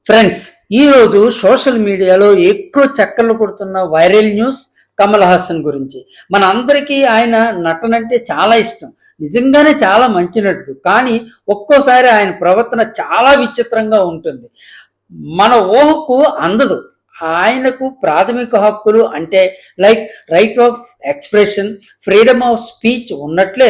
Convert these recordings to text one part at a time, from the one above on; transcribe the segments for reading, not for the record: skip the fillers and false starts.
Friends, ఈరోజు social మీడియాలో ఎక్కువ చక్కర్లు కొడుతున్న వైరల్ న్యూస్ కమల్ హాసన్ గురించి. మన అందరికీ ఆయన నటనంటే చాలా ఇష్టం. నిజంగానే చాలా మంచి నటుడు. కానీ ఒక్కోసారి ఆయన ప్రవర్తన చాలా విచిత్రంగా ఉంటుంది. మన ఊహకు అందదు. ఆయనకు ప్రాథమిక హక్కులు అంటే like right of expression, freedom of speech ఉన్నట్లే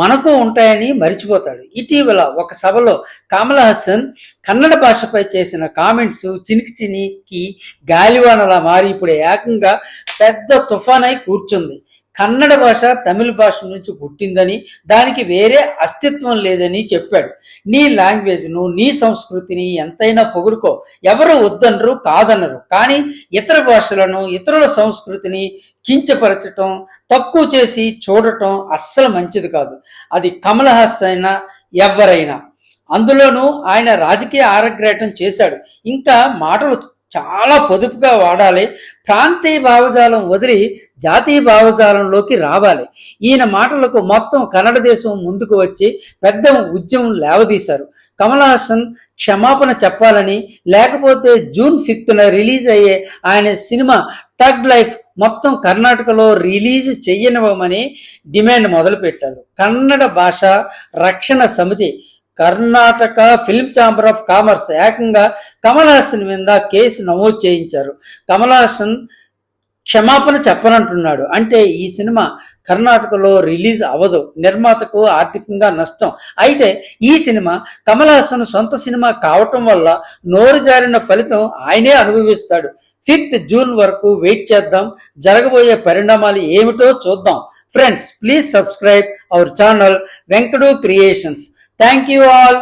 మనకు ఉంటాయని మరిచిపోతాడు. ఇటీవల ఒక సభలో కమల్ హాసన్ కన్నడ భాషపై చేసిన కామెంట్స్ చినికి గాలివానలా మారి ఇప్పుడు ఏకంగా పెద్ద తుఫానై కూర్చుంది. కన్నడ భాష తమిళ భాష నుంచి పుట్టిందని, దానికి వేరే అస్తిత్వం లేదని చెప్పాడు. నీ లాంగ్వేజ్ను, నీ సంస్కృతిని ఎంతైనా పొగుడుకో, ఎవరు వద్దనరు, కాదనరు. కానీ ఇతర భాషలను, ఇతరుల సంస్కృతిని కించపరచటం, తక్కువ చేసి చూడటం అస్సలు మంచిది కాదు. అది కమల్ హాసన్ అయినా ఎవరైనా. అందులోనూ ఆయన రాజకీయ ఆరగ్రేటం చేశాడు. ఇంకా మాటలు చాలా పొదుపుగా వాడాలి. ప్రాంతీయ భావజాలం వదిలి జాతీయ భావజాలంలోకి రావాలి. ఈయన మాటలకు మొత్తం కన్నడ దేశం ముందుకు వచ్చి పెద్ద ఉద్యమం లేవదీశారు. కమల్ హాసన్ క్షమాపణ చెప్పాలని, లేకపోతే జూన్ 5న రిలీజ్ అయ్యే ఆయన సినిమా టగ్ లైఫ్ మొత్తం కర్ణాటకలో రిలీజ్ చెయ్యనివ్వమని డిమాండ్ మొదలుపెట్టారు. కన్నడ భాష రక్షణ సమితి, Karnataka film chamber of commerce ఏకంగా కమల్ హాసన్ మీద కేసు నమోదు చేయించారు. కమల్ హాసన్ క్షమాపణ చెప్పనంటున్నాడు. అంటే ఈ సినిమా కర్ణాటకలో రిలీజ్ అవ్వదు, నిర్మాతకు ఆర్థికంగా నష్టం. అయితే ఈ సినిమా కమల్ హాసన్ సొంత సినిమా కావటం వల్ల నోరు జారిన ఫలితం ఆయనే అనుభవిస్తాడు. 5th జూన్ వరకు వెయిట్ చేద్దాం. జరగబోయే పరిణామాలు ఏమిటో చూద్దాం. Friends, please subscribe our channel Venkadu creations. Thank you all.